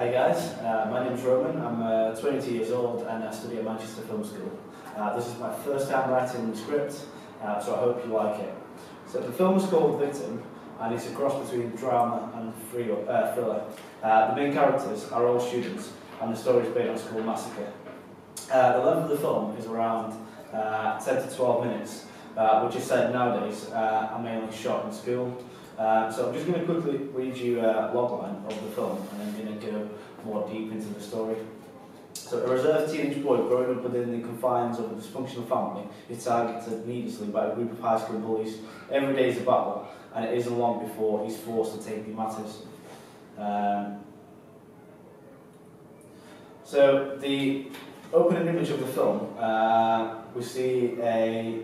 Hi guys, my name's Roman. I'm 22 years old and I study at Manchester Film School. This is my first time writing the script, so I hope you like it. So the film is called Victim and it's a cross between drama and thriller. The main characters are all students and the story is based on school massacre. The length of the film is around 10 to 12 minutes, which is said nowadays are mainly shot in school. So I'm just going to quickly read you a logline of the film and then going to go more deep into the story. So a reserved teenage boy growing up within the confines of a dysfunctional family is targeted needlessly by a group of high school bullies. Every day is a battle and it isn't long before he's forced to take the matters. So the opening image of the film, we see a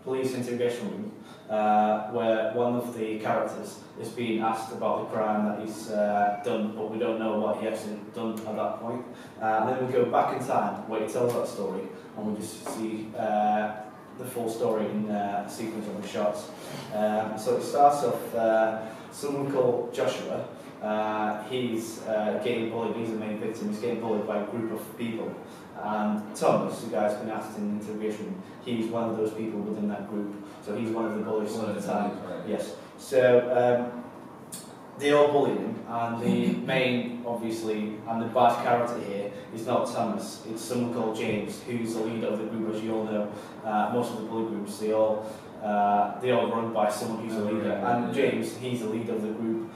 police interrogation room where one of the characters is being asked about the crime that he's done, but we don't know what he actually done at that point. Then we go back in time where he tells that story and we just see the full story in a sequence of the shots. So it starts off, someone called Joshua, he's getting bullied, he's the main victim, he's getting bullied by a group of people. And Thomas, the guy's been asked in the interrogation room, he's one of those people within that group, so he's one of the bullies at the time. Right. Yes. So they all bully him, and the main, obviously, and the bad character here is not Thomas, it's someone called James, who's the leader of the group. As you all know, most of the bully groups, they all run by someone who's a leader, and James, he's the leader of the group.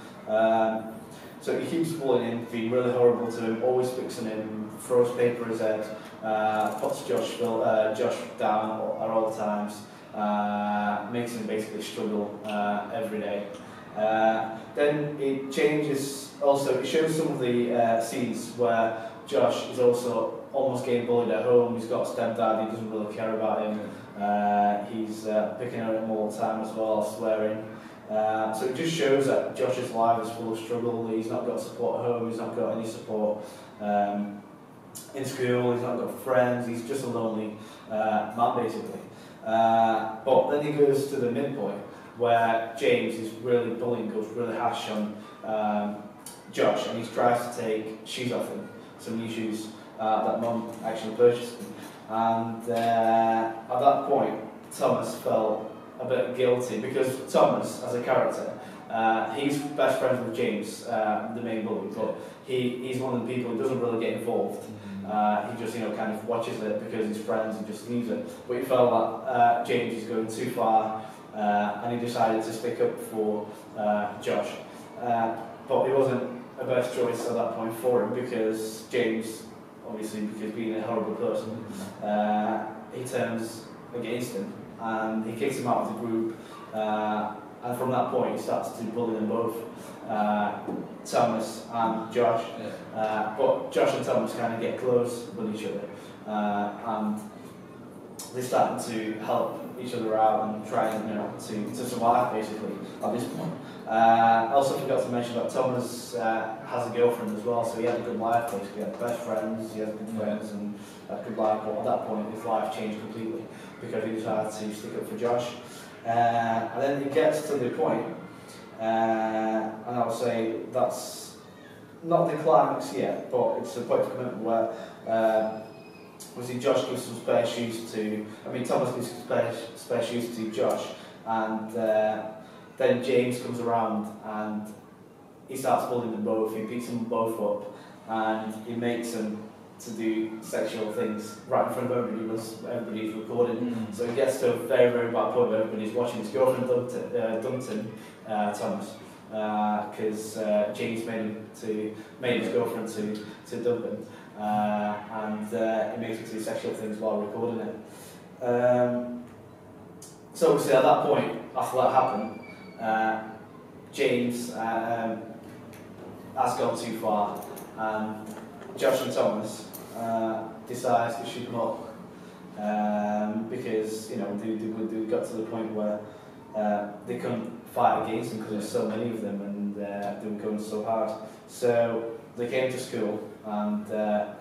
So he keeps bullying him, being really horrible to him, always fixing him, throws paper at his head, puts Josh down at all times, makes him basically struggle every day. Then it changes, also it shows some of the scenes where Josh is also almost getting bullied at home. He's got a stepdad, he doesn't really care about him, he's picking on him all the time as well, swearing. So it just shows that Josh's life is full of struggle. He's not got support at home, he's not got any support in school, he's not got friends, he's just a lonely man basically. But then he goes to the midpoint where James is really bullying, goes really harsh on Josh, and he tries to take shoes off him, some new shoes that Mum actually purchased him. And at that point, Thomas felt a bit guilty because Thomas, as a character, he's best friends with James, the main bully, but he's one of the people who doesn't really get involved. He just, kind of watches it because he's friends and just leaves it. But he felt that James is going too far, and he decided to stick up for Josh. But it wasn't a best choice at that point for him because James, obviously, because being a horrible person, he turns against him. And he kicks him out of the group, and from that point he starts to bully them both, Thomas and Josh. But Josh and Thomas kind of get close with each other, and they start to help each other out and try and to survive basically at this point. I also forgot to mention that Thomas has a girlfriend as well, so he had a good life basically. He had best friends, he had good friends and a good life, but at that point his life changed completely because he decided to stick up for Josh. And then it gets to the point, and I would say that's not the climax yet, but it's a point of commitment where obviously Josh gives some spare shoes to, Thomas gives some spare shoes to Josh, and then James comes around and he starts bullying them both. He beats them both up and he makes them to do sexual things right in front of everybody because everybody's recording. So it gets to a very, very bad point where everybody's watching. His girlfriend dumped him, Thomas, because James made his girlfriend to dump him, and he makes her do sexual things while recording it. So obviously at that point, after that happened, James has gone too far, and Josh and Thomas decides to shoot him up because they got to the point where they couldn't fight against him because there's so many of them and they were going so hard. So they came to school and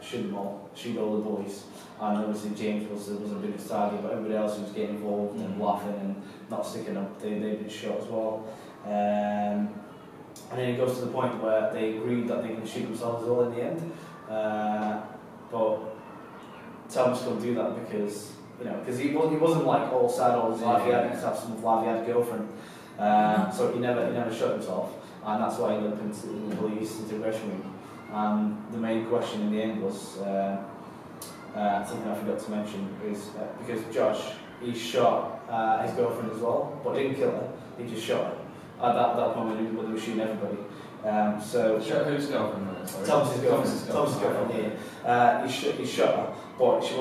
shoot all the bullies. And obviously James was the biggest target, but everybody else who was getting involved and laughing and not sticking up, they'd been shot as well. and then it goes to the point where they agreed that they can shoot themselves as well in the end. But Thomas couldn't do that because, because he wasn't like all sad all his life. He had to have some life. He had a girlfriend, so he never shot himself, and that's why he ended up in the police interrogation room. And the main question in the end was something I forgot to mention is because Josh, he shot his girlfriend as well, but didn't kill her. He just shot her. At that point when they were shooting everybody. Shot whose girlfriend? Thomas's girlfriend. Yeah. He shot her, but she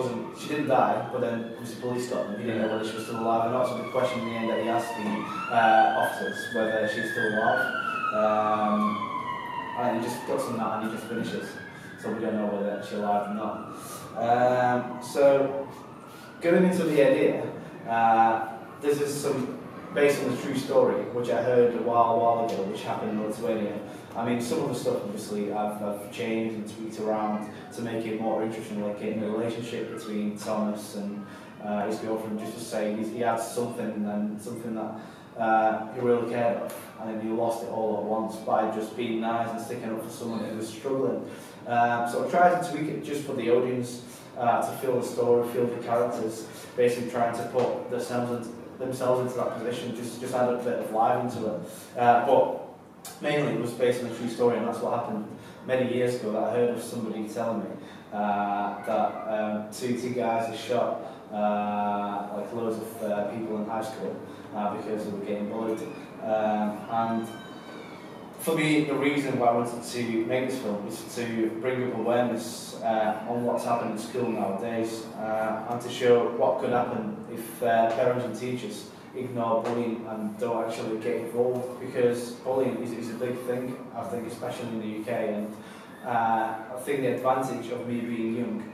didn't die. But then obviously police stopped him. He didn't know whether she was still alive or not. So the question in the end that he asked the officers whether she's still alive. And he just cuts on that and he just finishes. So we don't know whether she's alive or not. So going into the idea, this is some based on the true story, which I heard a while ago, which happened in Lithuania. I mean, some of the stuff obviously I've changed and tweaked around to make it more interesting, like in the relationship between Thomas and his girlfriend, just to say he had something that he really cared of, and then he lost it all at once by just being nice and sticking up for someone who was struggling. So I tried to tweak it just for the audience, to feel the story, feel the characters, basically trying to put themselves into that position, just add a bit of life into it. But mainly it was based on a true story, and that's what happened many years ago. That I heard of somebody telling me that two guys had shot like loads of people in high school because they were getting bullied. And for me, the reason why I wanted to make this film is to bring up awareness on what's happening in school nowadays, and to show what could happen if parents and teachers ignore bullying and don't actually get involved, because bullying is a big thing, I think, especially in the UK. And I think the advantage of me being young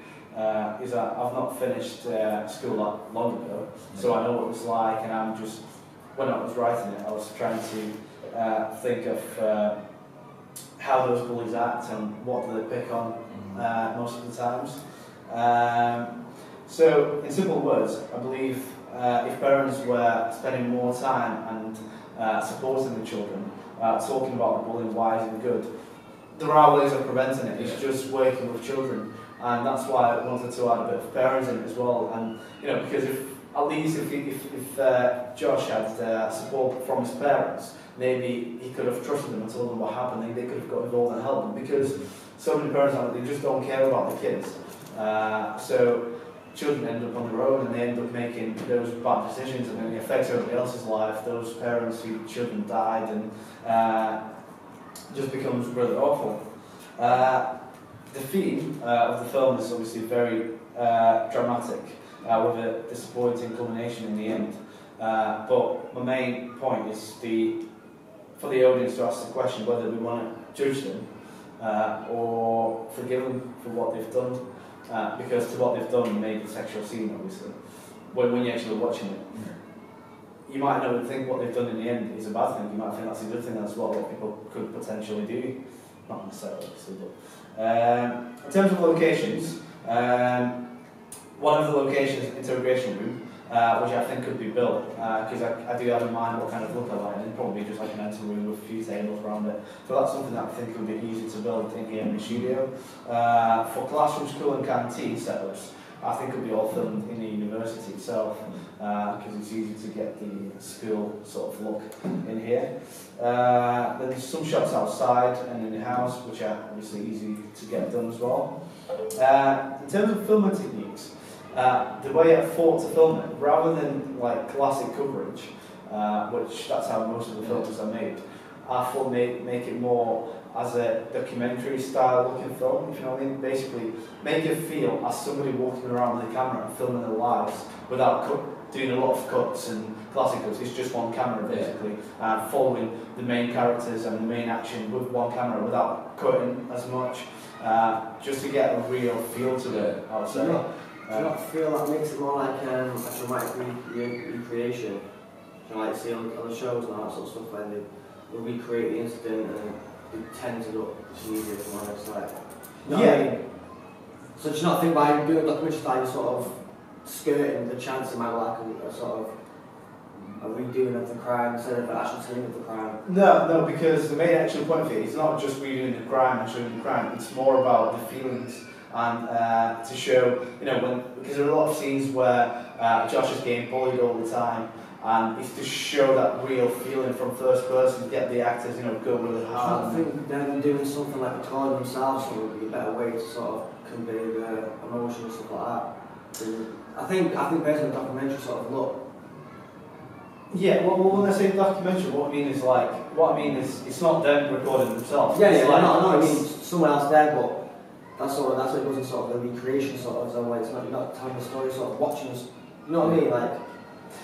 is that I've not finished school that long ago, so I know what it was like, and I'm just, when I was writing it, I was trying to think of how those bullies act and what do they pick on most of the times. So, in simple words, I believe if parents were spending more time and supporting the children, talking about the bullying, why is it good, there are ways of preventing it. It's just working with children, and that's why I wanted to add a bit of parents in as well. And because if Josh had support from his parents, maybe he could have trusted them and told them what happened, and they could have got involved and helped them, because so many parents they just don't care about the kids. So children end up on their own, and they end up making those bad decisions, and then it affects everybody else's life. Those parents whose children died, and just becomes really awful. The theme of the film is obviously very dramatic, with a disappointing culmination in the end. But my main point is for the audience to ask the question whether we want to judge them or forgive them for what they've done, because to what they've done made the sexual scene, obviously. When you're actually watching it, you might not think what they've done in the end is a bad thing. You might think that's a good thing. That's what people could potentially do. Not necessarily, obviously, but in terms of locations, one of the locations is interrogation room, which I think could be built, because I do have in mind what kind of look I like, and probably just like an empty room with a few tables around it. So that's something that I think would be easy to build in here in the studio. For classroom, school and canteen setups, I think it would be all filmed in the university itself, because it's easy to get the school sort of look in here. There's some shots outside and in the house, which are obviously easy to get done as well. In terms of filming techniques, the way I thought to film it, rather than like classic coverage, which that's how most of the films are made, I thought make it more as a documentary style looking film, if you know what I mean. Basically, make it feel as somebody walking around with a camera and filming their lives without doing a lot of cuts and classic cuts. It's just one camera basically, following the main characters and the main action with one camera without cutting as much, just to get a real feel to it, I would say. Do you not feel that makes it more like a dramatic recreation? Do you like see on the shows and all that sort of stuff when they will recreate the incident and they tend to look cheesy or something like that? You know what I mean? So do you not think by doing a documentary style you're sort of skirting the chance it might be like a sort of a redoing of the crime instead of an actual telling of the crime? No, because the main actual point of it is not just redoing the crime and showing the crime. It's more about the feelings and to show, because there are a lot of scenes where Josh is getting bullied all the time, and it's to show that real feeling from first person, get the actors, go really hard. I think them doing something like recording themselves would be a better way to sort of convey the emotion and stuff like that. I think based on the documentary sort of look. Yeah, well, when I say documentary, what I mean is it's not them recording themselves. Yeah, it's I mean someone else there, but that's what it goes in sort of the recreation sort of way. It's not, you're not telling the story, sort of watching us. You know what I mean? Like.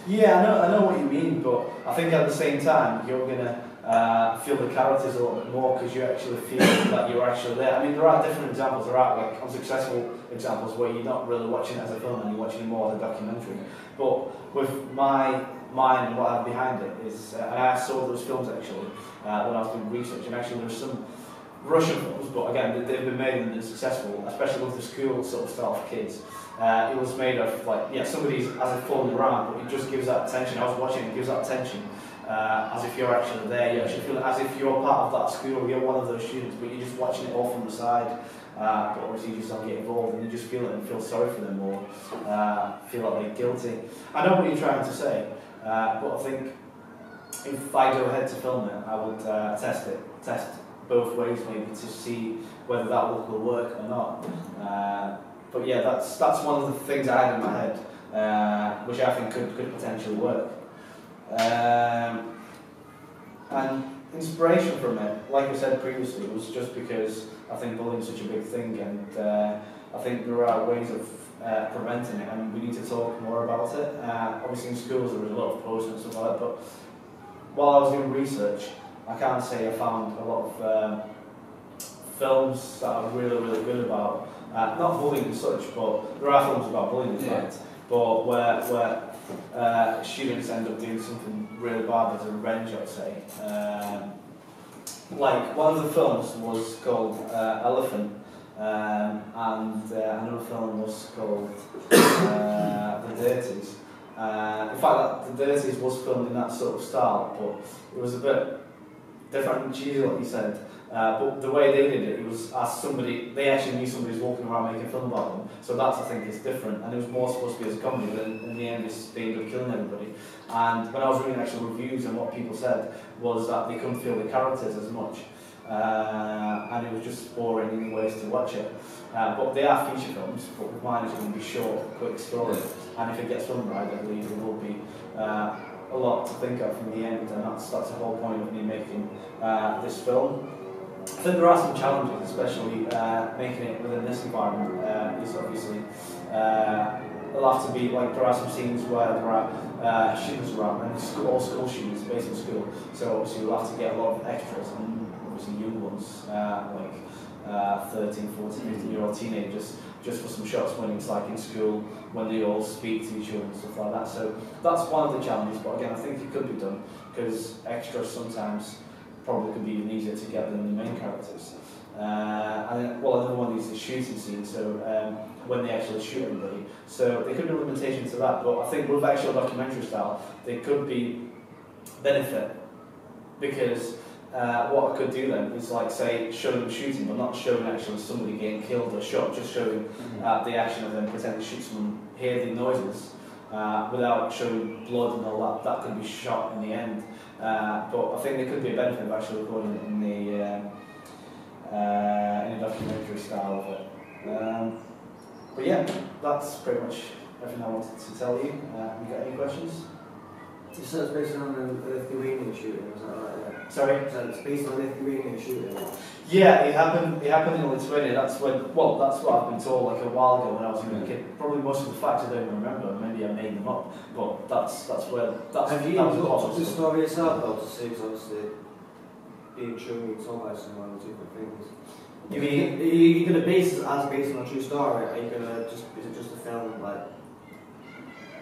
Yeah, I know what you mean, but I think at the same time you're gonna feel the characters a little bit more because you actually feel that you're actually there. I mean, there are different examples. There are like unsuccessful examples where you're not really watching it as a film and you're watching it more as a documentary. But with my mind and what I have behind it is, and I saw those films actually when I was doing research, and actually there's some Russian films, but again they've been made and they're successful, especially with the school sort of style for kids. It was made of somebody's as if falling around, but it just gives that attention. I was watching it gives that attention as if you're actually there. You actually feel as if you're part of that school, you're one of those students, but you're just watching it all from the side. But obviously you just don't get involved and you just feel it and feel sorry for them or feel like they're guilty. I know what you're trying to say, but I think if I go ahead to film it, I would test both ways maybe to see whether that will work or not. But yeah, that's one of the things I had in my head, which I think could potentially work. And inspiration from it, like I said previously, was just because I think bullying is such a big thing, and I think there are ways of preventing it, and we need to talk more about it. Obviously in schools there was a lot of posters and stuff like that, but while I was doing research, I can't say I found a lot of films that are really, really good about, not bullying as such, but there are films about bullying in fact, but where students end up doing something really bad as a revenge, I'd say. Like one of the films was called Elephant, and another film was called The Dirties. In fact, The Dirties was filmed in that sort of style, but it was a bit different and cheesy, like you said. But the way they did it was as somebody, they actually knew somebody was walking around making a film about them. So that's, I think, is different. And it was more supposed to be as a comedy, but in the end, they ended up killing everybody. And when I was reading actual reviews and what people said was that they couldn't feel the characters as much. And it was just boring in ways to watch it. But they are feature films, but with mine it's going to be short, quick story. And if it gets run right, I believe it will be a lot to think of in the end, and that's the whole point of me making this film. I think there are some challenges, especially making it within this environment. Is obviously there'll have to be there are some scenes where there are students around, and all school students based in school. So obviously we'll have to get a lot of extras, and obviously young ones like 13, 14, 15-year-old teenagers, just for some shots when it's like in school when they all speak to each other and stuff like that. So that's one of the challenges. But again, I think it could be done because extras sometimes probably could be even easier to get than the main characters. And another one is the shooting scene, so when they actually shoot everybody. So there could be a limitation to that, but I think with actual documentary style, there could be benefit, because what I could do then is say showing them shooting, but not showing actually somebody getting killed or shot, just showing the action of them pretending to shoot someone, hear the noises, without showing blood and all that. That could be shot in the end. But I think there could be a benefit of actually recording it in a documentary style of it. But yeah, that's pretty much everything I wanted to tell you. You got any questions? You said it's based on the Lithuanian shooting, is that right? Yeah. Sorry? So it's based on the Lithuanian shooting? Yeah, it happened in Lithuania. That's what I've been told a while ago when I was a kid. Probably most of the facts I don't even remember, maybe I made them up, but that's where Have you looked up the story yourself though to see, because obviously being true and told by someone are two different things? You mean? Are you going to base it as based on a true story? Are you going to is it just a film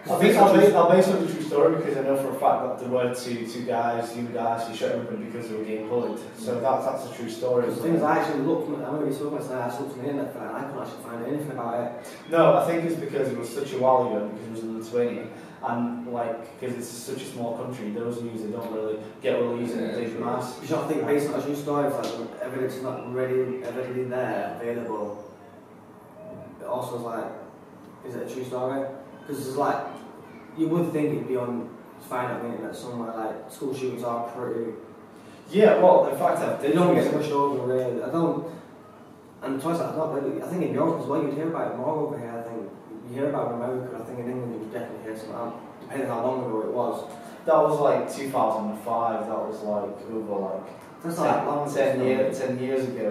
I'll base on the true story because I know for a fact that there were two young guys who shot everybody because they were getting bullied. So that's a true story. Because the thing is, I actually looked, I remember you spoke about it, I looked on the internet and I couldn't actually find anything about it. No, I think it's because it was such a while ago, because it was in Lithuania, and like because it's such a small country, those news they don't really get released in big mass. You don't think based on a true story, if like, evidence is not readily there, available, it also is like, is it a true story? Because it's like, you would think it'd be on, find out the internet somewhere, like school shootings are pretty. Yeah, well, in fact, they don't get pushed over really. I don't, and twice I don't really, I think in Europe as well, you'd hear about it more over here. I think you hear about it in America. I think in England you would definitely hear some, depending how long ago it was. That was like 2005. That was like over like that's 10 years ago.